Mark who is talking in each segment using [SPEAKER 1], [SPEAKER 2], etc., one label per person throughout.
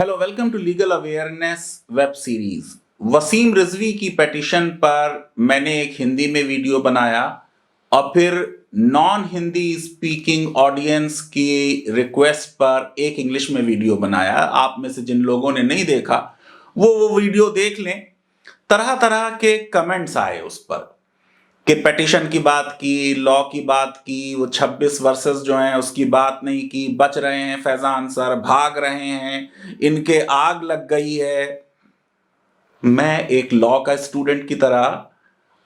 [SPEAKER 1] Hello, welcome to legal awareness web series. Waseem Rizvi की petition पर मैंने एक हिंदी में वीडियो बनाया और फिर नॉन हिंदी स्पीकिंग ऑडियंस की रिक्वेस्ट पर एक इंग्लिश में वीडियो बनाया। आप में से जिन लोगों ने नहीं देखा वो वीडियो देख लें। तरह तरह के कमेंट्स आए उस पर कि पेटिशन की बात की, लॉ की बात की, वो 26 वर्सेस जो हैं उसकी बात नहीं की, बच रहे हैं फैजान सर, भाग रहे हैं, इनके आग लग गई है। मैं एक लॉ का स्टूडेंट की तरह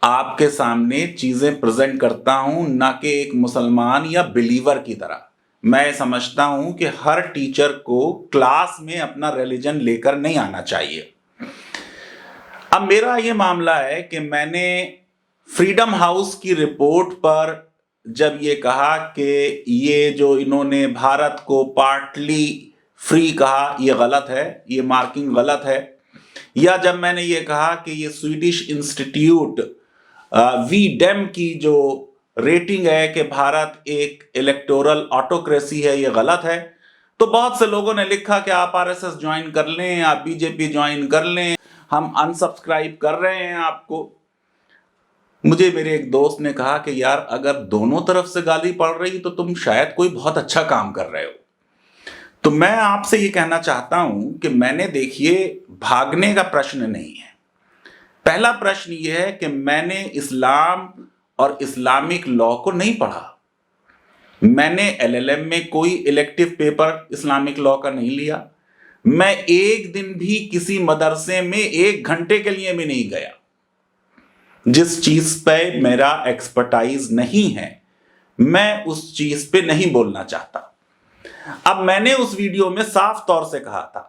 [SPEAKER 1] आपके सामने चीजें प्रेजेंट करता हूं, ना कि एक मुसलमान या बिलीवर की तरह। मैं समझता हूं कि हर टीचर को क्लास में अपना रिलीजन लेकर नहीं आना चाहिए। अब मेरा ये मामला है कि मैंने फ्रीडम हाउस की रिपोर्ट पर जब ये कहा कि ये जो इन्होंने भारत को पार्टली फ्री कहा, ये गलत है, ये मार्किंग गलत है, या जब मैंने ये कहा कि ये स्वीडिश इंस्टीट्यूट वीडेम की जो रेटिंग है कि भारत एक इलेक्टोरल ऑटोक्रेसी है, ये गलत है, तो बहुत से लोगों ने लिखा कि आप आरएसएस ज्वाइन कर लें, आप बीजेपी ज्वाइन कर लें, हम अनसब्सक्राइब कर रहे हैं आपको। मुझे मेरे एक दोस्त ने कहा कि यार, अगर दोनों तरफ से गाली पड़ रही तो तुम शायद कोई बहुत अच्छा काम कर रहे हो। तो मैं आपसे ये कहना चाहता हूं कि मैंने, देखिए, भागने का प्रश्न नहीं है। पहला प्रश्न ये है कि मैंने इस्लाम और इस्लामिक लॉ को नहीं पढ़ा। मैंने एलएलएम में कोई इलेक्टिव पेपर इस्लामिक लॉ का नहीं लिया। मैं एक दिन भी किसी मदरसे में 1 घंटे के लिए भी नहीं गया। जिस चीज पे मेरा एक्सपर्टाइज नहीं है, मैं उस चीज पे नहीं बोलना चाहता। अब मैंने उस वीडियो में साफ तौर से कहा था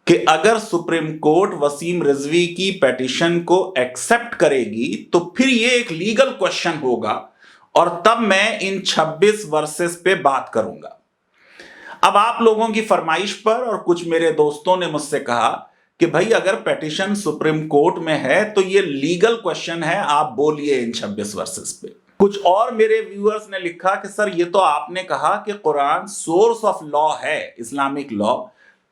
[SPEAKER 1] कि अगर सुप्रीम कोर्ट वसीम रिजवी की पेटिशन को एक्सेप्ट करेगी तो फिर ये एक लीगल क्वेश्चन होगा और तब मैं इन 26 वर्सेस पे बात करूंगा। अब आप लोगों की फरमाइश पर और कुछ मेरे दोस्तों ने मुझसे कहा कि भाई, अगर पेटिशन सुप्रीम कोर्ट में है तो ये लीगल क्वेश्चन है, आप बोलिए इन 26 वर्सेस पे। कुछ और मेरे व्यूअर्स ने लिखा कि सर, ये तो आपने कहा कि कुरान सोर्स ऑफ लॉ है, इस्लामिक लॉ,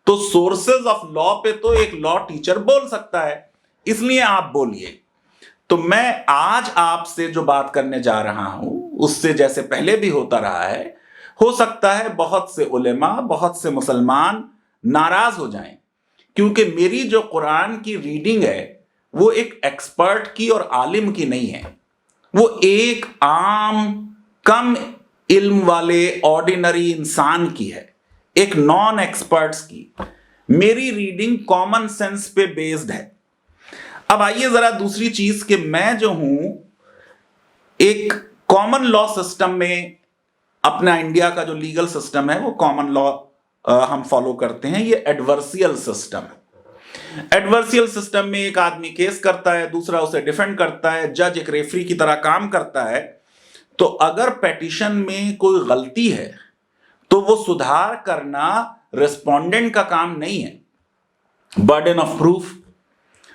[SPEAKER 1] तो सोर्सेज ऑफ लॉ पे तो एक लॉ टीचर बोल सकता है, इसलिए आप बोलिए। तो मैं आज आपसे जो बात करने जा रहा हूं उससे, जैसे पहले भी होता रहा है, हो सकता है बहुत से उलेमा, बहुत से मुसलमान नाराज हो जाएं, क्योंकि मेरी जो कुरान की रीडिंग है वो एक एक्सपर्ट की और आलिम की नहीं है, वो एक आम कम इल्म वाले ऑर्डिनरी इंसान की है, एक नॉन एक्सपर्ट्स की। मेरी रीडिंग कॉमन सेंस पे बेस्ड है। अब आइए जरा दूसरी चीज कि मैं जो हूं एक कॉमन लॉ सिस्टम में, अपना इंडिया का जो लीगल सिस्टम है वो कॉमन लॉ हम फॉलो करते हैं। ये एडवर्सियल सिस्टम है। एडवर्सियल सिस्टम में एक आदमी केस करता है, दूसरा उसे डिफेंड करता है, जज एक रेफरी की तरह काम करता है। तो अगर पेटिशन में कोई गलती है तो वो सुधार करना रिस्पोंडेंट का काम नहीं है, बर्डन ऑफ प्रूफ।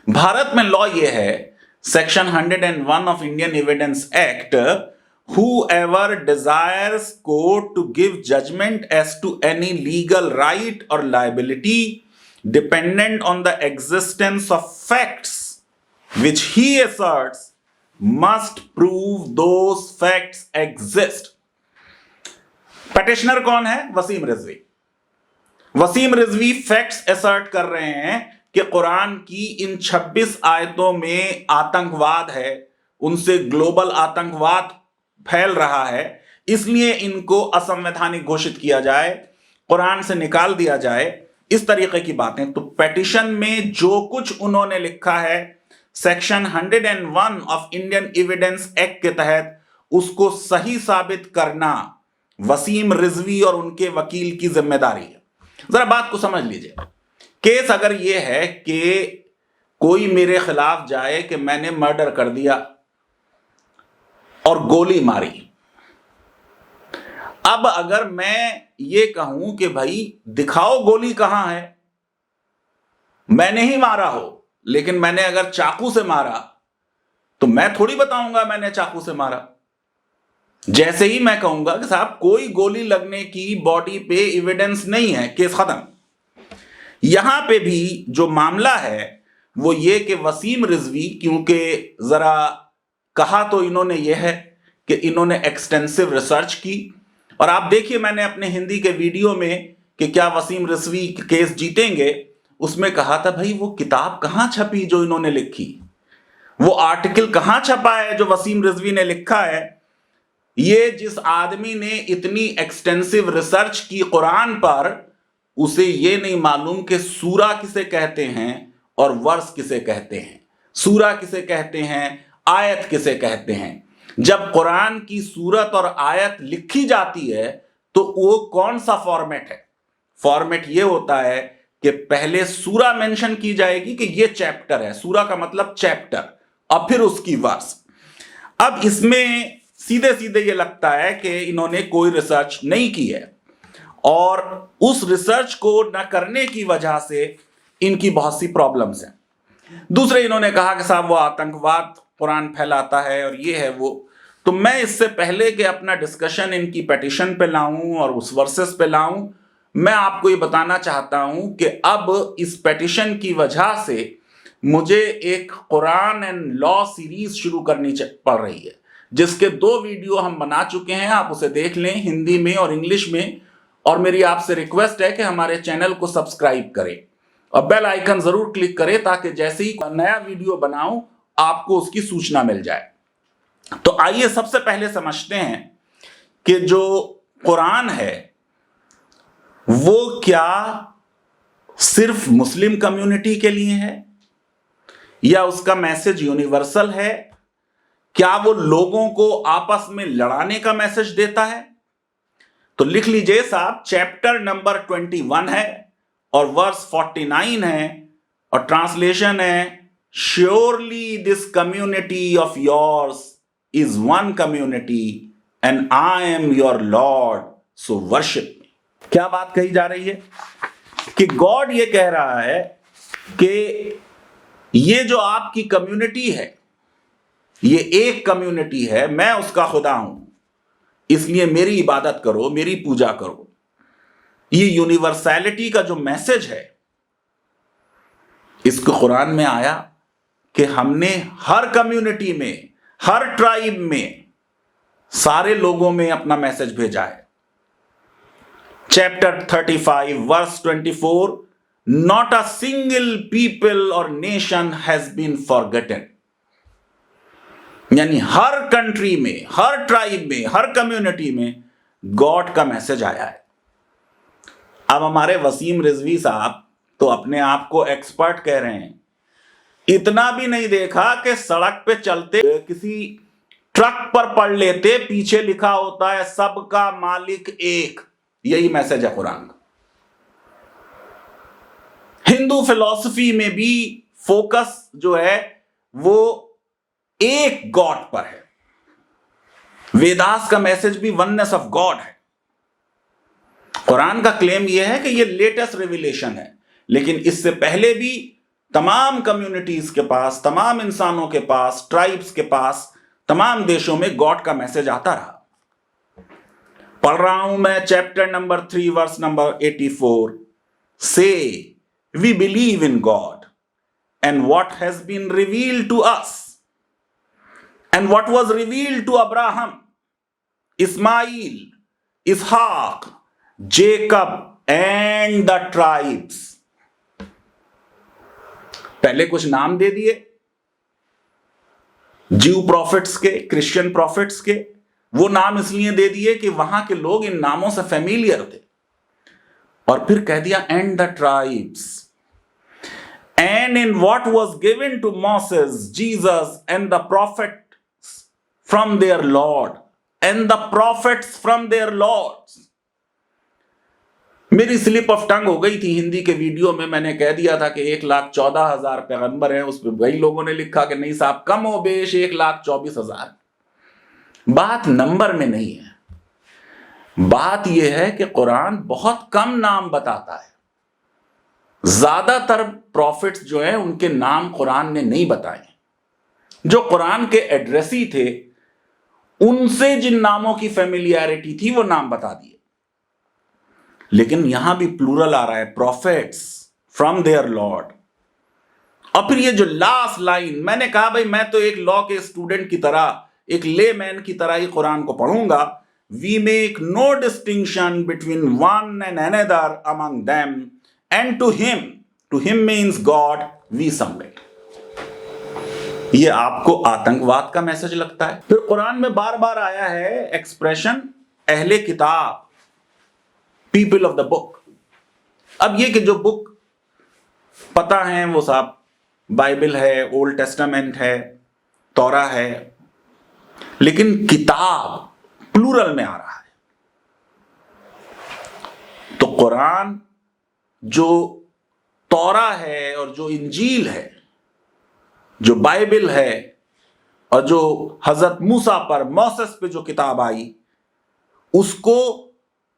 [SPEAKER 1] भारत में लॉ ये है, section 101 of Indian evidence act, whoever desires court to give judgment as to any legal right or liability dependent on the existence of facts which he asserts must prove those facts exist. Petitioner कौन है? Wasim Rizvi. Wasim Rizvi facts assert कर रहे हैं कि कुरान की इन 26 आयतों में आतंकवाद है, उनसे ग्लोबल आतंकवाद फैल रहा है, इसलिए इनको असंवैधानिक घोषित किया जाए, कुरान से निकाल दिया जाए, इस तरीके की बातें। तो पेटिशन में जो कुछ उन्होंने लिखा है section 101 of Indian evidence act के तहत, उसको सही साबित करना वसीम रिजवी और उनके वकील की जिम्मेदारी है। जरा बात को समझ लीजिए। केस अगर यह है कि कोई मेरे खिलाफ जाए कि मैंने मर्डर कर दिया और गोली मारी, अब अगर मैं ये कहूं कि भाई दिखाओ गोली कहां है, मैंने ही मारा हो, लेकिन मैंने अगर चाकू से मारा तो मैं थोड़ी बताऊंगा मैंने चाकू से मारा। जैसे ही मैं कहूंगा कि साहब कोई गोली लगने की बॉडी पे एविडेंस नहीं है, केस खत्म। यहां पे भी जो मामला है वो ये कि वसीम रिजवी, क्योंकि जरा कहा तो इन्होंने ये है कि इन्होंने एक्सटेंसिव रिसर्च की, और आप देखिए मैंने अपने हिंदी के वीडियो में कि क्या वसीम रिजवी केस जीतेंगे, उसमें कहा था भाई वो किताब कहां छपी जो इन्होंने लिखी, वो आर्टिकल कहां छपा है जो वसीम रिजवी ने लिखा है। ये जिस आदमी ने इतनी एक्सटेंसिव रिसर्च की कुरान पर, उसे ये नहीं मालूम कि सूरा किसे कहते हैं और वर्स किसे कहते हैं, सूरा किसे कहते हैं, आयत किसे कहते हैं। जब कुरान की सूरत और आयत लिखी जाती है तो वो कौन सा फॉर्मेट है? फॉर्मेट ये होता है कि पहले सूरा मेंशन की जाएगी कि ये चैप्टर है, सूरा का मतलब चैप्टर, और फिर उसकी वर्स। अब इसमें सीधे सीधे ये लगता है कि इन्होंने कोई रिसर्च नहीं की है, और उस रिसर्च को न करने की वजह से इनकी बहुत सी प्रॉब्लम्स हैं। दूसरे इन्होंने कहा कि साहब वो आतंकवाद कुरान फैलाता है और ये है वो। तो मैं इससे पहले कि अपना डिस्कशन इनकी पिटीशन पे लाऊं और उस वर्सेस पे लाऊं, मैं आपको ये बताना चाहता हूं कि अब इस पिटीशन की वजह से मुझे एक कुरान एंड लॉ सीरीज शुरू करनी पड़ रही है, जिसके 2 वीडियो हम बना चुके हैं। आप उसे देख लें हिंदी में और इंग्लिश में, और मेरी आपसे रिक्वेस्ट है कि हमारे चैनल को सब्सक्राइब करें और बेल आइकन जरूर क्लिक करें ताकि जैसे ही नया वीडियो बनाऊं आपको उसकी सूचना मिल जाए। तो आइए सबसे पहले समझते हैं कि जो कुरान है वो क्या सिर्फ मुस्लिम कम्युनिटी के लिए है या उसका मैसेज यूनिवर्सल है? क्या वो लोगों को आपस में लड़ाने का मैसेज देता है? तो लिख लीजिए साहब, चैप्टर नंबर 21 है और वर्स 49 है, और ट्रांसलेशन है, surely this community of yours is one community and I am your Lord so worship me. क्या बात कही जा रही है कि गॉड ये कह रहा है कि ये जो आपकी कम्युनिटी है, ये एक कम्युनिटी है, मैं उसका खुदा हूं, इसलिए मेरी इबादत करो, मेरी पूजा करो। ये यूनिवर्सैलिटी का जो मैसेज है इसको कुरान में आया कि हमने हर कम्युनिटी में, हर ट्राइब में, सारे लोगों में अपना मैसेज भेजा है। Chapter 35 verse 24, not a single people or nation has been forgotten. यानी हर कंट्री में, हर ट्राइब में, हर कम्युनिटी में गॉड का मैसेज आया है। अब हमारे वसीम रिजवी साहब तो अपने आप को एक्सपर्ट कह रहे हैं, इतना भी नहीं देखा कि सड़क पे चलते किसी ट्रक पर पढ़ लेते, पीछे लिखा होता है सबका मालिक एक। यही मैसेज है कुरान का। हिंदू फिलॉसफी में भी फोकस जो है वो एक गॉड पर है। वेदास का मैसेज भी वननेस ऑफ गॉड है। कुरान का क्लेम यह है कि यह लेटेस्ट रिविलेशन है, लेकिन इससे पहले भी तमाम कम्युनिटीज के पास, तमाम इंसानों के पास, ट्राइब्स के पास, तमाम देशों में गॉड का मैसेज आता रहा। पढ़ रहा हूं मैं chapter number 3 verse number 84, say we believe in God and what has been revealed to us and what was revealed to Abraham, Ismail, Ishaq, Jacob and the tribes। पहले कुछ नाम दे दिए ज्यू प्रॉफिट्स के, क्रिश्चियन प्रॉफिट्स के। वो नाम इसलिए दे दिए कि वहां के लोग इन नामों से फेमिलियर थे, और फिर कह दिया and the tribes, and in what was given to Moses, Jesus and the prophet from their Lord and the prophets from their lords। मेरी स्लिप ऑफ टंग हो गई थी हिंदी के वीडियो में, मैंने कह दिया था कि 1,14,000 पैगंबर हैं। उस पर कई लोगों ने लिखा कि नहीं साहब कम हो बेश 1,24,000। बात नंबर में नहीं है, बात यह है कि कुरान बहुत कम नाम बताता है। ज्यादातर प्रॉफिट्स जो हैं उनके नाम कुरान ने नहीं बताए। जो कुरान के एड्रेसी थे उनसे जिन नामों की फेमिलियरिटी थी वो नाम बता दिए, लेकिन यहां भी प्लूरल आ रहा है, प्रॉफिट्स फ्रॉम देयर लॉर्ड। और फिर ये जो लास्ट लाइन, मैंने कहा भाई मैं तो एक लॉ के स्टूडेंट की तरह, एक लेमैन की तरह ही कुरान को पढ़ूंगा। We make no distinction between one and another among them and to him means God we submit. ये आपको आतंकवाद का मैसेज लगता है? फिर कुरान में बार बार आया है एक्सप्रेशन अहले किताब, पीपल ऑफ द बुक। अब ये कि जो बुक पता है वो साहब बाइबल है, ओल्ड टेस्टामेंट है, तौरा है, लेकिन किताब प्लूरल में आ रहा है। तो कुरान जो तौरा है और जो इंजील है, जो बाइबल है और जो हजरत मूसा पर, मोसेस पे जो किताब आई, उसको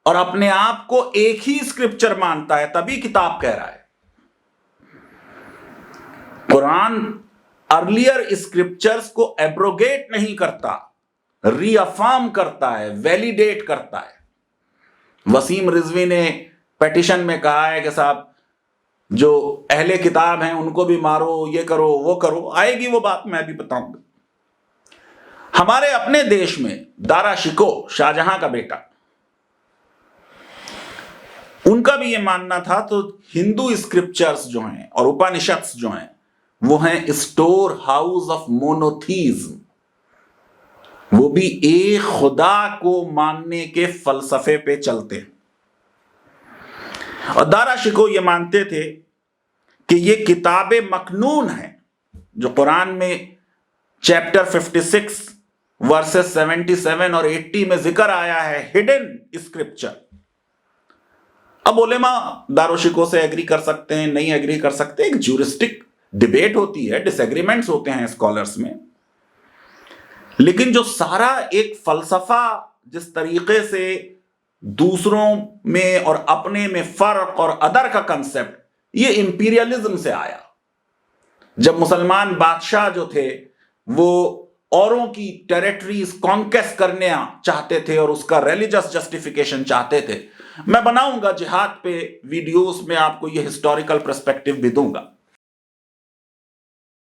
[SPEAKER 1] और अपने आप को एक ही स्क्रिप्चर मानता है, तभी किताब कह रहा है। कुरान अर्लियर स्क्रिप्चर्स को एब्रोगेट नहीं करता, रीअफर्म करता है, वैलिडेट करता है। वसीम रिजवी ने पेटिशन में कहा है कि साहब जो अहले किताब हैं उनको भी मारो, ये करो, वो करो। आएगी वो बात, मैं भी बताऊंगा। हमारे अपने देश में दारा शिको, शाहजहां का बेटा, उनका भी ये मानना था। तो हिंदू स्क्रिप्चर्स जो हैं और उपनिषद जो हैं वो हैं स्टोर हाउस ऑफ मोनोथीज्म। वो भी एक खुदा को मानने के फलसफे पे चलते हैं। और दारा शिको ये मानते थे कि ये किताबे मकनून है, जो कुरान में चैप्टर 56 वर्सेस 77 और 80 में जिक्र आया है, हिडन स्क्रिप्चर। अब उलेमा दारो शिको से एग्री कर सकते हैं, नहीं एग्री कर सकते, एक ज्यूरिस्टिक डिबेट होती है, डिसएग्रीमेंट्स होते हैं स्कॉलर्स में। लेकिन जो सारा एक फलसफा जिस तरीके से दूसरों में और अपने में फर्क और अदर का कंसेप्ट, ये इंपीरियलिज्म से आया। जब मुसलमान बादशाह जो थे वो औरों की टेरिटरीज कॉन्केस्ट करने चाहते थे और उसका रिलीजियस जस्टिफिकेशन चाहते थे। मैं बनाऊंगा जिहाद पे वीडियोस में, आपको ये हिस्टोरिकल पर्सपेक्टिव भी दूंगा।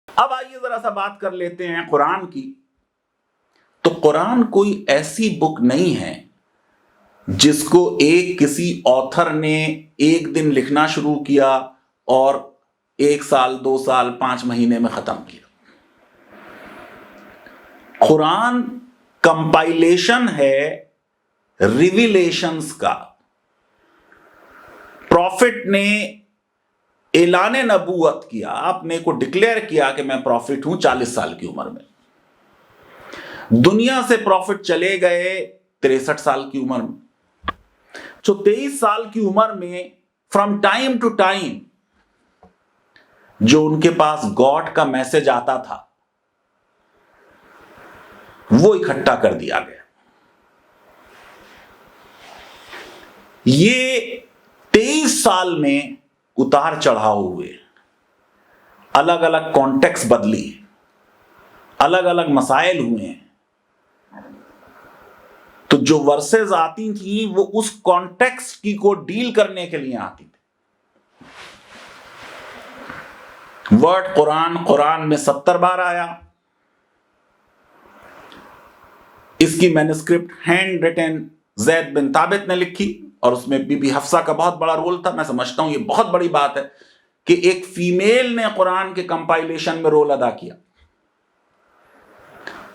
[SPEAKER 1] अब आइए जरा सा बात कर लेते हैं कुरान की। तो कुरान कोई ऐसी बुक नहीं है जिसको एक किसी ऑथर ने एक दिन लिखना शुरू किया और 1 साल, 2 साल, 5 महीने में खत्म किया। कुरान कंपाइलेशन है रिविलेशंस का। प्रॉफिट ने ऐलान नबूवत किया, अपने को डिक्लेयर किया कि मैं प्रॉफिट हूं 40 साल की उम्र में। दुनिया से प्रॉफिट चले गए 63 साल की उम्र में। तो 23 साल की उम्र में फ्रॉम टाइम टू टाइम जो उनके पास गॉड का मैसेज आता था वो इकट्ठा कर दिया गया। ये 23 साल में उतार चढ़ाव हुए, अलग अलग कॉन्टेक्स्ट बदली, अलग अलग मसाइल हुए। तो जो वर्सेस आती थी वो उस कॉन्टेक्स्ट की को डील करने के लिए आती थी। वर्ड कुरान में 70 बार आया। इसकी मैन्युस्क्रिप्ट हैंड रिटन जैद बिन ताबित ने लिखी और उसमें बीबी हफ्सा का बहुत बड़ा रोल था। मैं समझता हूं ये बहुत बड़ी बात है कि एक फीमेल ने कुरान के कंपाइलेशन में रोल अदा किया।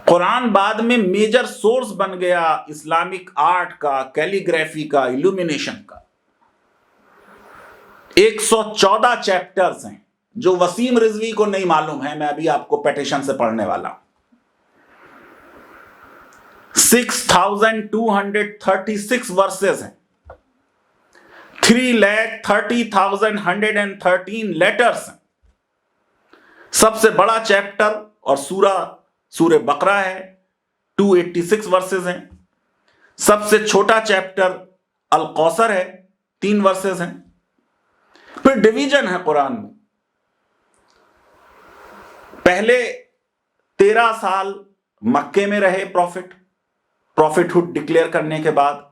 [SPEAKER 1] कुरान बाद में मेजर सोर्स बन गया इस्लामिक आर्ट का, कैलीग्राफी का, इल्यूमिनेशन का। 114 चैप्टर्स हैं जो वसीम रिजवी को नहीं मालूम है, मैं अभी आपको पेटिशन से पढ़ने वाला हूं। 6236 वर्सेस हैं, 3,30,113 लेटर्स हैं। सबसे बड़ा चैप्टर और सूरे बकरा है, 286 वर्सेस हैं। सबसे छोटा चैप्टर अल कौसर है, 3 वर्सेस हैं। फिर डिवीजन है कुरान में। पहले 13 साल मक्के में रहे प्रॉफिटहुड डिक्लेयर करने के बाद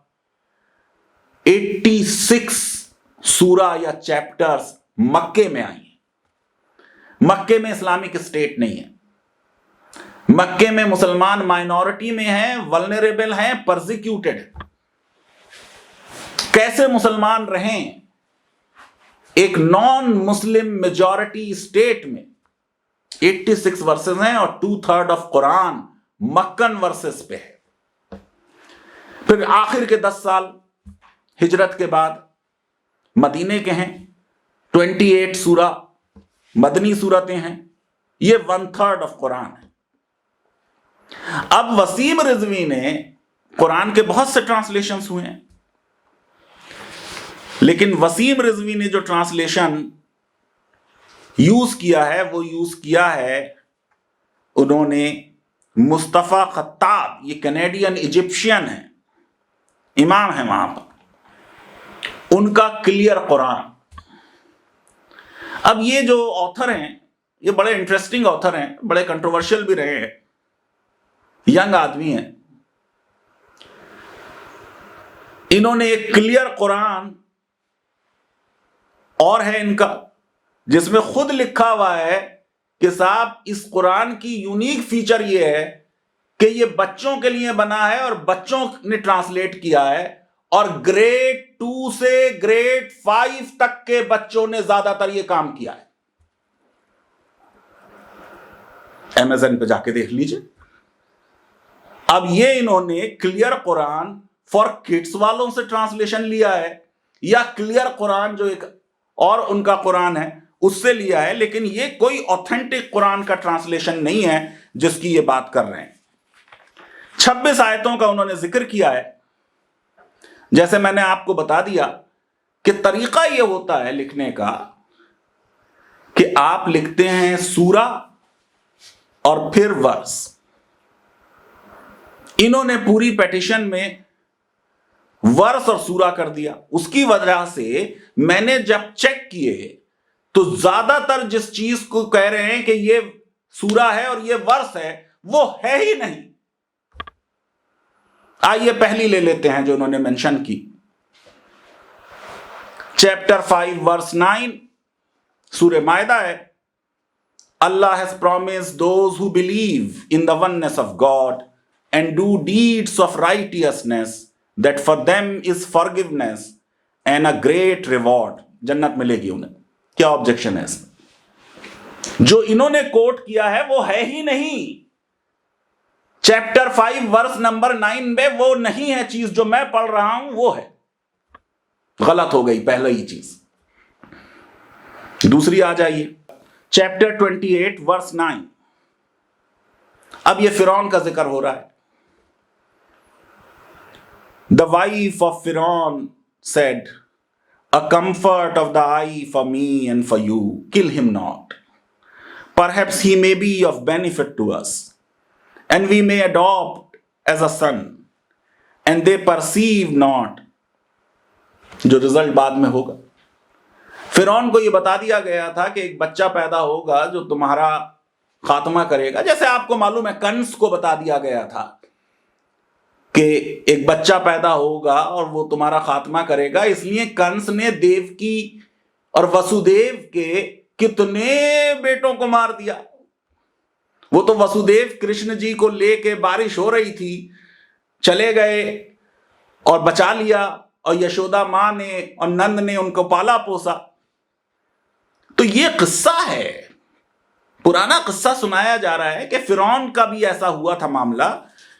[SPEAKER 1] 86 सूरा या चैप्टर्स मक्के में आई। मक्के में इस्लामिक स्टेट नहीं है, मक्के में मुसलमान माइनॉरिटी में हैं, वल्नरेबल हैं, परसिक्यूटेड है। कैसे मुसलमान रहें एक नॉन मुस्लिम मेजॉरिटी स्टेट में? 86 वर्सेस हैं और 2/3 ऑफ कुरान मक्कन वर्सेस पे है। फिर आखिर के 10 साल हिजरत के बाद मदीने के हैं, 28 सूरा मदनी सूरतें हैं, ये 1/3 ऑफ कुरान है। अब वसीम रिजवी ने, कुरान के बहुत से ट्रांसलेशंस हुए हैं, लेकिन वसीम रिजवी ने जो ट्रांसलेशन यूज किया है वो यूज किया है, उन्होंने मुस्तफा खत्ताब, ये कैनेडियन इजिप्शियन है, इमाम है वहां पर, उनका क्लियर कुरान। अब ये जो ऑथर हैं ये बड़े इंटरेस्टिंग ऑथर हैं, बड़े कंट्रोवर्शियल भी रहे हैं, यंग आदमी हैं। इन्होंने एक क्लियर कुरान और है इनका, जिसमें खुद लिखा हुआ है कि साहब इस कुरान की यूनिक फीचर ये है कि ये बच्चों के लिए बना है और बच्चों ने ट्रांसलेट किया है, और ग्रेड 2 से ग्रेड 5 तक के बच्चों ने ज्यादातर ये काम किया है। Amazon पे जाके देख लीजिए। अब ये इन्होंने क्लियर कुरान फॉर किड्स वालों से ट्रांसलेशन लिया है, या क्लियर कुरान जो एक और उनका कुरान है उससे लिया है, लेकिन ये कोई ऑथेंटिक कुरान का ट्रांसलेशन नहीं है जिसकी ये बात कर रहे हैं। 26 आयतों का उन्होंने जिक्र किया है। जैसे मैंने आपको बता दिया कि तरीका ये होता है लिखने का कि आप लिखते हैं सूरा और फिर वर्स। इन्होंने पूरी पेटिशन में वर्स और सूरा कर दिया। उसकी वजह से मैंने जब चेक किए तो ज्यादातर जिस चीज को कह रहे हैं कि ये सूरा है और ये वर्स है, वो है ही नहीं। आइए पहली ले लेते हैं जो उन्होंने मेंशन की, चैप्टर 5 वर्स 9, सूरह मायदा है। Allah has promised those who believe in the oneness of God and do deeds of righteousness that for them is forgiveness and a great reward. जन्नत मिलेगी उन्हें। क्या ऑब्जेक्शन है इसमें? जो इन्होंने कोट किया है वो है ही नहीं। चैप्टर 5 वर्स नंबर 9 में वो नहीं है चीज जो मैं पढ़ रहा हूं, वो है। गलत हो गई पहला ही चीज। दूसरी आ जाइए, चैप्टर 28 वर्स 9। अब ये फिरौन का जिक्र हो रहा है। The wife of Pharaoh said, a comfort of the eye for me and for you, kill him not. Perhaps he may be of benefit to us, and we may adopt as a son. And they perceive not. जो result बाद में होगा, फिरौन को यह बता दिया गया था कि एक बच्चा पैदा होगा जो तुम्हारा खात्मा करेगा। जैसे आपको मालूम है कंस को बता दिया गया था कि एक बच्चा पैदा होगा और वो तुम्हारा खात्मा करेगा। इसलिए कंस ने देवकी और वसुदेव के कितने बेटों को मार दिया। वो तो वसुदेव कृष्ण जी को लेके, बारिश हो रही थी, चले गए और बचा लिया, और यशोदा मां ने और नंद ने उनको पाला पोसा। तो ये किस्सा है, पुराना किस्सा सुनाया जा रहा है कि फिरौन का भी ऐसा हुआ था मामला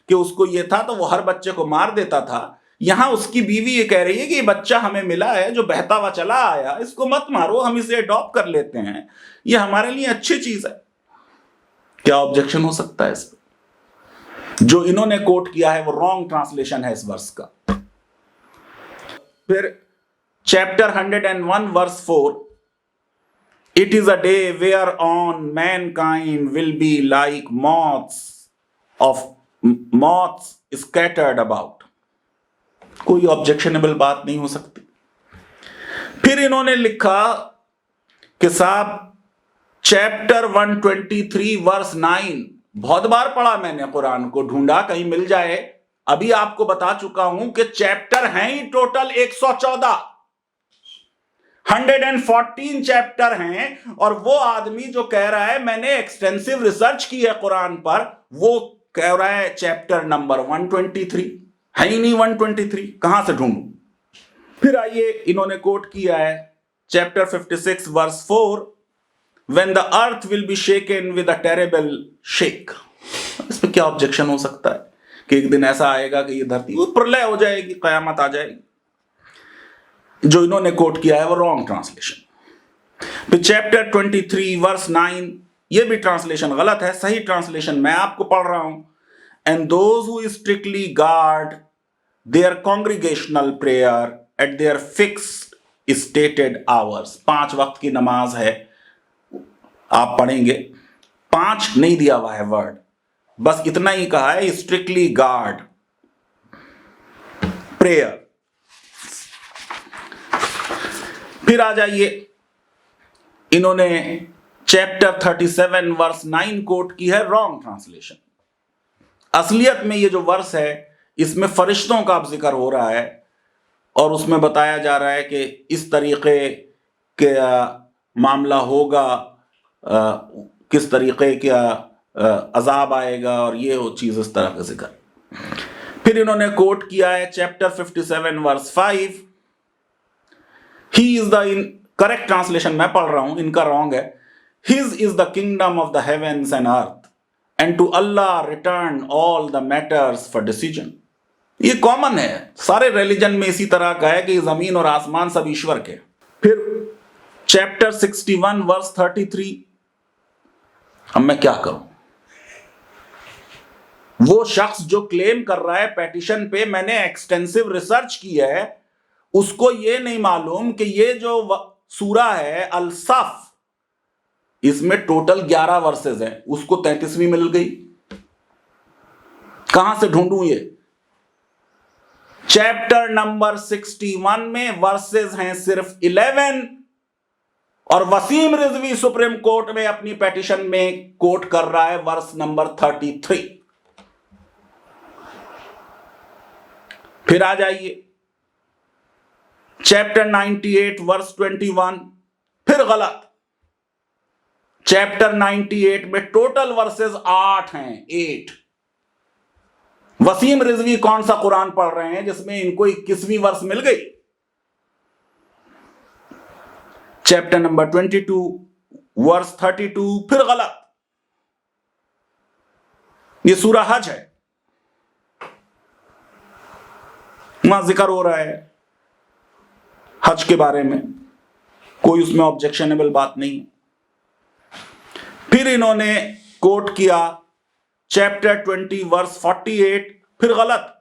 [SPEAKER 1] कि उसको ये था तो वो हर बच्चे को मार देता था। यहां उसकी बीवी ये कह रही है कि ये बच्चा हमें मिला है जो बहता हुआ चला आया, इसको मत मारो, हम इसे अडॉप्ट कर लेते हैं, ये हमारे लिए अच्छी चीज है। क्या ऑब्जेक्शन हो सकता है इस पर? जो इन्होंने कोट किया है वो रॉन्ग ट्रांसलेशन है इस वर्स का। फिर chapter 101 verse 4, it is a day whereon mankind will be like moths scattered about। कोई ऑब्जेक्शनेबल बात नहीं हो सकती। फिर इन्होंने लिखा कि साहब चैप्टर 123 वर्स 9, बहुत बार पढ़ा मैंने कुरान को, ढूंढा कहीं मिल जाए। अभी आपको बता चुका हूं कि चैप्टर हैं ही टोटल 114। 114 चैप्टर हैं और वो आदमी जो कह रहा है मैंने एक्सटेंसिव रिसर्च की है कुरान पर, वो कह रहा है चैप्टर नंबर 123 है ही नहीं। 123 कहां से ढूंढूं? फिर आइए, इन्होंने कोट किया है chapter 56 verse 4, when the earth will be shaken with a terrible shake. इस पे क्या ऑब्जेक्शन हो सकता है कि एक दिन ऐसा आएगा कि ये धरती वो प्रलय हो जाएगी, कयामत आ जाएगी। जो इन्होंने कोट किया है वो रॉन्ग ट्रांसलेशन। फिर चैप्टर 23 वर्स 9, ये भी ट्रांसलेशन गलत है, सही ट्रांसलेशन मैं आपको पढ़ रहा हूं। And those who strictly guard their congregational prayer at their fixed stated hours, 5 वक्त की नमाज है, आप पढ़ेंगे, 5 नहीं दिया हुआ है वर्ड, बस इतना ही कहा है, स्ट्रिक्टली गार्ड प्रेयर। फिर आ जाइए, इन्होंने चैप्टर 37 वर्स 9 कोट की है, रॉन्ग ट्रांसलेशन। असलियत में ये जो वर्स है इसमें फरिश्तों का जिक्र हो रहा है और उसमें बताया जा रहा है कि इस तरीके के मामला होगा, किस तरीके का अजाब आएगा और ये हो चीज, इस तरह का जिक्र। फिर इन्होंने कोट किया है chapter 57 verse 5, he is the, correct translation मैं पढ़ रहा हूं, इनका रॉन्ग है, his is the kingdom of the heavens and earth and to Allah return all the matters for decision. ये कॉमन है, सारे रिलीजन में इसी तरह का है कि जमीन और आसमान सब ईश्वर के। फिर चैप्टर 61 वर्स 33, अब मैं क्या करूं? वो शख्स जो क्लेम कर रहा है पेटिशन पे मैंने एक्सटेंसिव रिसर्च की है, उसको ये नहीं मालूम कि ये जो सूरा है अल सफ, इसमें टोटल 11 वर्सेस हैं, उसको 33वीं मिल गई। कहां से ढूंढूं ये? चैप्टर नंबर 61 में वर्सेस हैं सिर्फ 11 और वसीम रिजवी सुप्रीम कोर्ट में अपनी पेटिशन में कोट कर रहा है वर्स नंबर 33। फिर आ जाइए चैप्टर 98 वर्स 21, फिर गलत। चैप्टर 98 में टोटल वर्सेस 8 हैं, 8। वसीम रिजवी कौन सा कुरान पढ़ रहे हैं जिसमें इनको 21वीं वर्स मिल गई? चैप्टर नंबर 22 वर्स 32, फिर गलत। ये सूरा हज है, वहां जिक्र हो रहा है हज के बारे में, कोई उसमें ऑब्जेक्शनेबल बात नहीं। फिर इन्होंने कोट किया चैप्टर 20 वर्स 48, फिर गलत।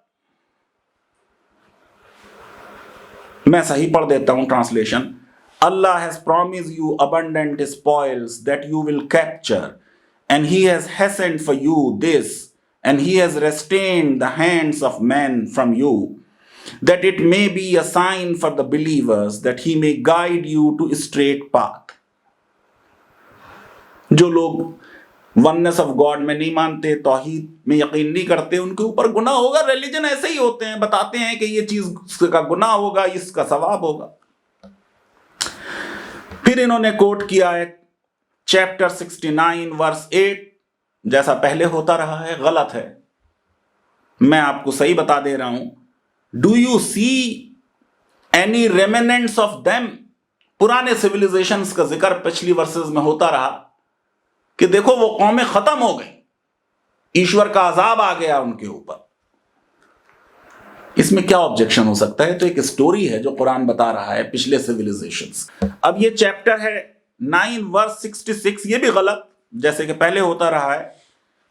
[SPEAKER 1] मैं सही पढ़ देता हूं translation. Allah has promised you abundant spoils that you will capture, and he has hastened for you this, and he has restrained the hands of men from you, that it may be a sign for the believers, that he may guide you to a straight path. जो लोग oneness of God में नहीं मानते, तौहीद में यकीन नहीं करते, उनके ऊपर गुनाह होगा। रिलीजन ऐसे ही होते हैं, बताते हैं कि ये चीज का गुनाह होगा, इसका सवाब होगा। फिर इन्होंने कोट किया है चैप्टर 69 वर्स 8, जैसा पहले होता रहा है, गलत है। मैं आपको सही बता दे रहा हूं। Do you see any remnants of them? पुराने सिविलाइजेशंस का जिक्र पिछली वर्सेस में होता रहा कि देखो वो कौमें खत्म हो गई, ईश्वर का अजाब आ गया उनके ऊपर। इसमें क्या ऑब्जेक्शन हो सकता है? तो एक स्टोरी है जो कुरान बता रहा है पिछले सिविलाइजेशंस। अब ये चैप्टर है 9 वर्स 66, ये भी गलत, जैसे कि पहले होता रहा है।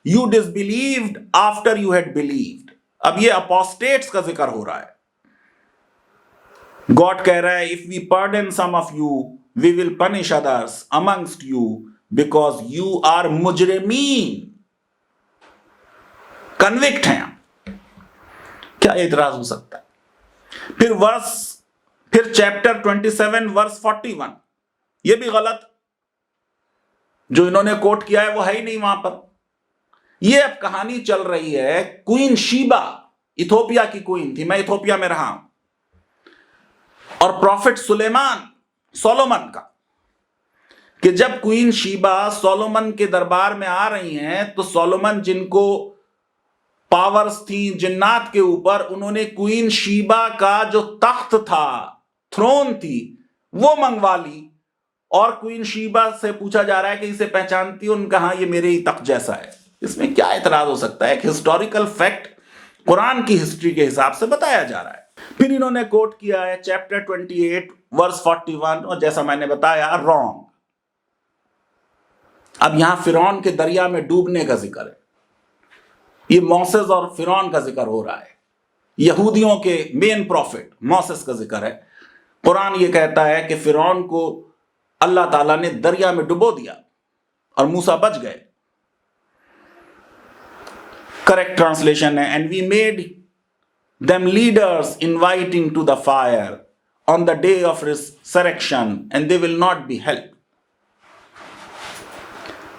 [SPEAKER 1] You disbelieved after you had believed, अब ये अपोस्टेट्स का जिक्र हो रहा है। गॉड कह रहा है if we pardon some of you we will punish others amongst you because you are मुजरिमीन, कन्विक्ट हैं। क्या एतराज हो सकता है? फिर चैप्टर 27 वर्स 41, यह भी गलत। जो इन्होंने कोट किया है वो है ही नहीं वहां पर। यह अब कहानी चल रही है, क्वीन शीबा इथोपिया की क्वीन थी, मैं इथोपिया में रहा हूं, और प्रॉफिट सुलेमान सोलोमन का, कि जब क्वीन शीबा सोलोमन के दरबार में आ रही हैं तो सोलोमन जिनको पावर्स थी जिन्नात के ऊपर, उन्होंने क्वीन शीबा का जो तख्त था, थ्रोन थी, वो मंगवा ली। और क्वीन शीबा से पूछा जा रहा है कि इसे पहचानती हो? उनका हाँ, ये मेरे ही तख्त जैसा है। इसमें क्या एतराज हो सकता है? एक हिस्टोरिकल फैक्ट कुरान की हिस्ट्री के हिसाब से बताया जा रहा है। फिर इन्होंने कोट किया है चैप्टर 28 वर्स 41, और जैसा मैंने बताया रॉन्ग। अब यहां फिरौन के दरिया में डूबने का जिक्र है, ये मोसेस और फिरौन का जिक्र हो रहा है, यहूदियों के मेन प्रॉफिट मोसेस का जिक्र है। कुरान ये कहता है कि फिरौन को अल्लाह ताला ने दरिया में डुबो दिया और मूसा बच गए। करेक्ट ट्रांसलेशन है, and we made them leaders inviting to the fire on the day of resurrection and they will not be help.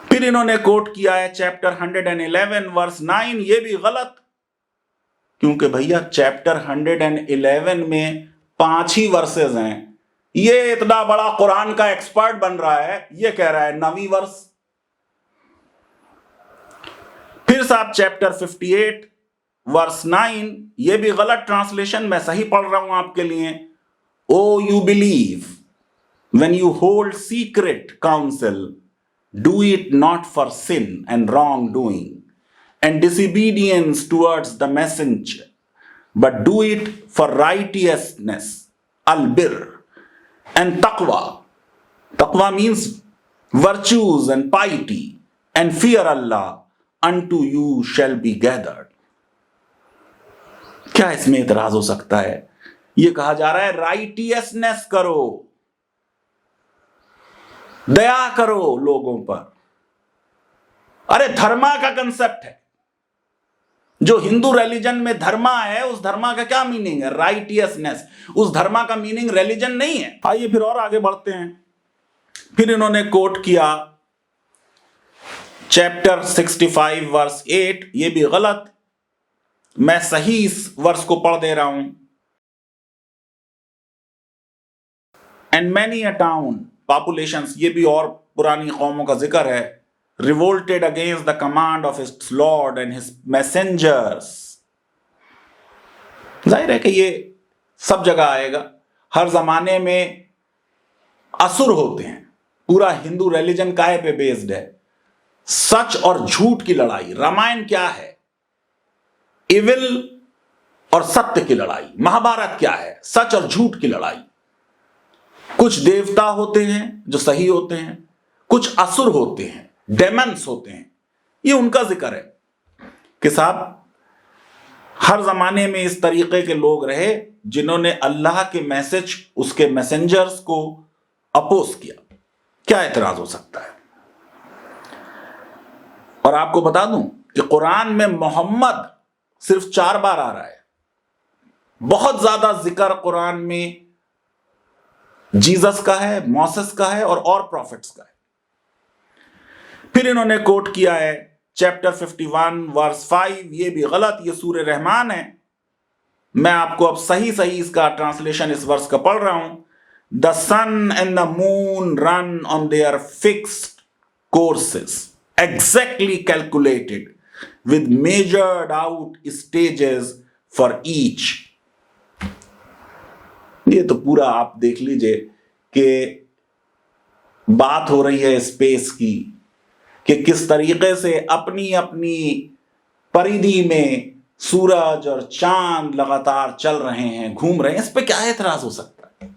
[SPEAKER 1] फिर इन्होंने कोट किया है चैप्टर 111 वर्स 9, ये भी गलत, क्योंकि भैया चैप्टर 111 में 5 ही वर्सेस हैं। ये इतना बड़ा कुरान का एक्सपर्ट बन रहा है, ये कह रहा है 9वीं वर्स। फिर साहब चैप्टर 58 वर्स 9, ये भी गलत ट्रांसलेशन, मैं सही पढ़ रहा हूं आपके लिए। O you believe when you hold secret council, do it not for sin and wrong doing and disobedience towards the messenger, but do it for righteousness, अल-बिर and taqwa. Taqwa means virtues and piety, and fear Allah, unto you shall be gathered. क्या इसमें इतराज हो सकता है? ये कहा जा रहा है राइटियसनेस करो, दया करो लोगों पर। अरे धर्मा का कंसेप्ट है, जो हिंदू रिलीजन में धर्मा है, उस धर्मा का क्या मीनिंग है? राइटियसनेस। उस धर्मा का मीनिंग रिलीजन नहीं है। आइए फिर और आगे बढ़ते हैं। फिर इन्होंने कोट किया चैप्टर 65 वर्स 8, ये भी गलत, मैं सही इस वर्स को पढ़ दे रहा हूं। And many a town populations, ये भी और पुरानी कौमों का जिक्र है, revolted against the command of his Lord and his messengers। जाहिर है कि ये सब जगह आएगा, हर जमाने में असुर होते हैं। पूरा हिंदू रिलीजन काहे पे बेस्ड है? सच और झूठ की लड़ाई। रामायण क्या है? इविल और सत्य की लड़ाई। महाभारत क्या है? सच और झूठ की लड़ाई। कुछ देवता होते हैं जो सही होते हैं, कुछ असुर होते हैं, डेमन्स होते हैं। ये उनका जिक्र है कि साहब हर जमाने में इस तरीके के लोग रहे जिन्होंने अल्लाह के मैसेज, उसके मैसेंजर्स को अपोज किया। क्या एतराज हो सकता है? और आपको बता दूं कि कुरान में मोहम्मद सिर्फ 4 बार आ रहा है। बहुत ज्यादा जिक्र कुरान में जीसस का है, मोसेस का है और प्रॉफिट्स का है। फिर इन्होंने कोट किया है चैप्टर 51 वर्स 5, ये भी गलत, ये सूरह रहमान है। मैं आपको अब सही इसका ट्रांसलेशन इस वर्स का पढ़ रहा हूं। The sun and the moon run on their fixed courses, exactly calculated with measured out stages for each. ये तो पूरा आप देख लीजिए कि बात हो रही है स्पेस की, कि किस तरीके से अपनी अपनी परिधि में सूरज और चांद लगातार चल रहे हैं, घूम रहे हैं। इस पे क्या एतराज हो सकता है?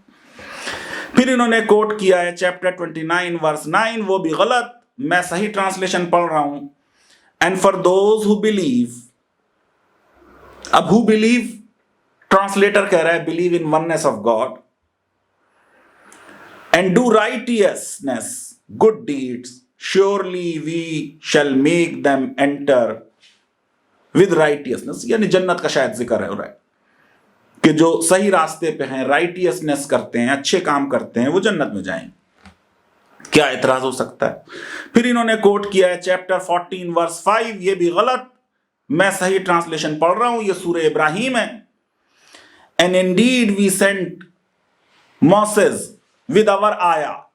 [SPEAKER 1] फिर इन्होंने कोट किया है चैप्टर 29 वर्स 9, वो भी गलत, मैं सही ट्रांसलेशन पढ़ रहा हूं। And for those who believe, अब हु बिलीव ट्रांसलेटर कह रहा है believe in oneness of God and do righteousness good deeds, surely we shall make them enter with righteousness। यानी जन्नत का शायद जिक्र है हो रहा है कि जो सही रास्ते पे हैं, राइटियसनेस करते हैं, अच्छे काम करते हैं, वो जन्नत में जाएंगे। क्या एतराज हो सकता है? फिर इन्होंने कोट किया है चैप्टर 14 वर्स 5, ये भी गलत, मैं सही ट्रांसलेशन पढ़ रहा हूं, ये सूरह इब्राहिम है। And indeed we sent Moses with our ayat.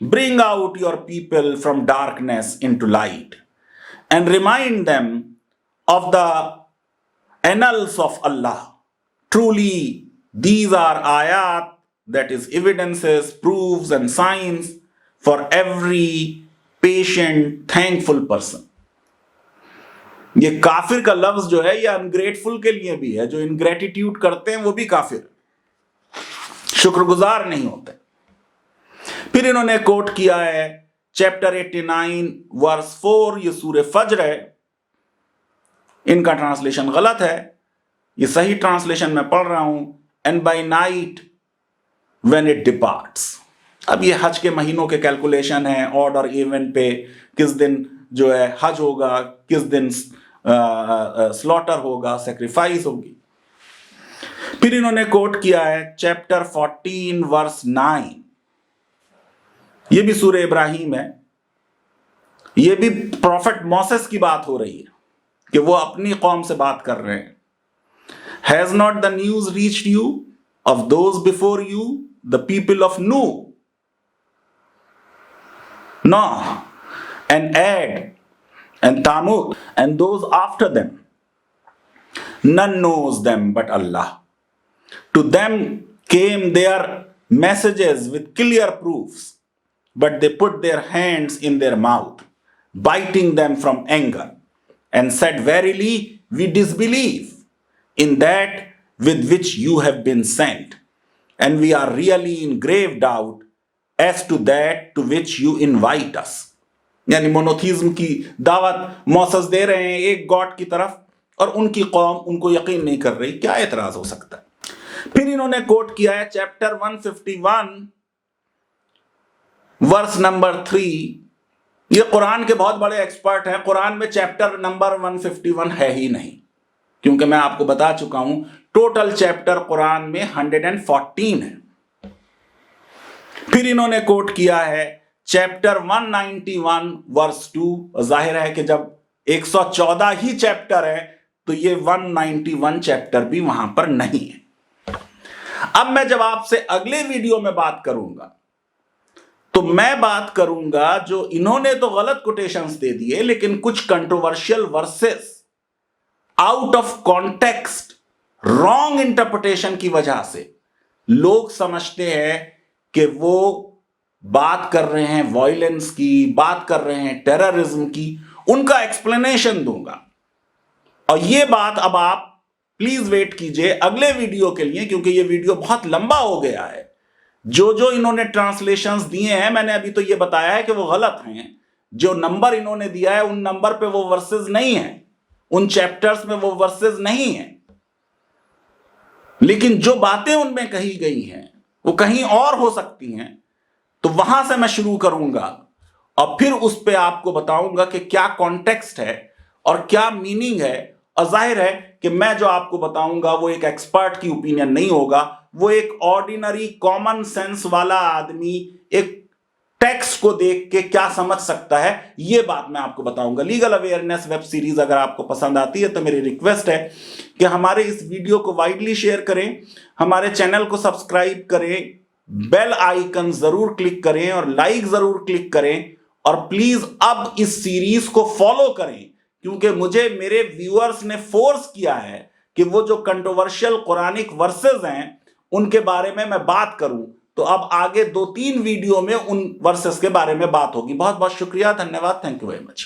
[SPEAKER 1] Bring out your people from darkness into light and remind them of the annals of Allah. Truly, these are ayat, that is evidences, proofs and signs for every patient, thankful person. ये काफिर का लफ्ज जो है ये ungrateful के लिए भी है, जो इनग्रेटिट्यूड करते हैं वो भी काफिर, शुक्रगुजार नहीं होते। फिर इन्होंने कोट किया है चैप्टर 89 वर्स 4, ये सूरह फज्र है। इनका ट्रांसलेशन गलत है, ये सही ट्रांसलेशन मैं पढ़ रहा हूं, and by night when it departs. अब ये हज के महीनों के कैलकुलेशन है, ऑड और इवन पे किस दिन जो है हज होगा, किस दिन स्लॉटर होगा, सेक्रीफाइस होगी। फिर इन्होंने कोट किया है चैप्टर 14 वर्स 9, ये भी सूरह इब्राहिम है। ये भी प्रॉफिट मोसेस की बात हो रही है कि वो अपनी कौम से बात कर रहे हैं। Has not the news reached you of those before you, the people of Nuh, Noah and Ad and Thamud and those after them. None knows them but Allah. To them came their messages with clear proofs, but they put their hands in their mouth, biting them from anger, and said, Verily, we disbelieve in that with which you have been sent, and we are really in grave doubt as to that to which you invite us. यानी monotheism की दावत मौसस दे रहे हैं एक God की तरफ, और उनकी कौम उनको यकीन नहीं कर रही, क्या एतराज हो सकता है। फिर इन्होंने कोट किया है चैप्टर 151 वर्स नंबर 3। ये कुरान के बहुत बड़े एक्सपर्ट हैं, कुरान में चैप्टर नंबर 151 है ही नहीं, क्योंकि मैं आपको बता चुका हूं टोटल चैप्टर कुरान में 114 है। फिर इन्होंने कोट किया है चैप्टर 191 वर्स 2। जाहिर है कि जब 114 ही चैप्टर है तो ये 191 चैप्टर भी वहां पर नहीं है। अब मैं जब आपसे अगले वीडियो में बात करूंगा तो मैं बात करूंगा जो इन्होंने तो गलत कोटेशंस दे दिए, लेकिन कुछ controversial versus out of context wrong interpretation की वजह से लोग समझते हैं कि वो बात कर रहे हैं वायलेंस की, बात कर रहे हैं टेररिज्म की, उनका एक्सप्लेनेशन दूंगा। और ये बात अब आप प्लीज वेट कीजिए अगले वीडियो के लिए, क्योंकि ये वीडियो बहुत लंबा हो गया है। जो जो इन्होंने ट्रांसलेशंस दिए हैं, मैंने अभी तो ये बताया है कि वो गलत हैं। जो नंबर इन्होंने दिया है उन नंबर पे वो वर्सेस नहीं है, उन चैप्टर्स में वो वर्सेस नहीं है, लेकिन जो बातें उनमें कही गई हैं वो कहीं और हो सकती हैं। तो वहां से मैं शुरू करूंगा और फिर उस पे आपको बताऊंगा कि क्या कॉन्टेक्स्ट है और क्या मीनिंग है। और जाहिर है कि मैं जो आपको बताऊंगा वो एक एक्सपर्ट की ओपिनियन नहीं होगा, वो एक ऑर्डिनरी कॉमन सेंस वाला आदमी एक टेक्स्ट को देख के क्या समझ सकता है, ये बात मैं आपको बताऊंगा। लीगल अवेयरनेस वेब सीरीज अगर आपको पसंद आती है तो मेरी रिक्वेस्ट है कि हमारे इस वीडियो को वाइडली शेयर करें, हमारे चैनल को सब्सक्राइब करें, बेल आइकन जरूर क्लिक करें और लाइक जरूर क्लिक करें, और प्लीज अब इस सीरीज को फॉलो करें, क्योंकि मुझे मेरे व्यूअर्स ने फोर्स किया है कि वो जो कंट्रोवर्शियल कुरानिक वर्सेस हैं उनके बारे में मैं बात करूं। तो अब आगे 2-3 वीडियो में उन वर्सेस के बारे में बात होगी। बहुत बहुत शुक्रिया, धन्यवाद, थैंक यू वेरी मच।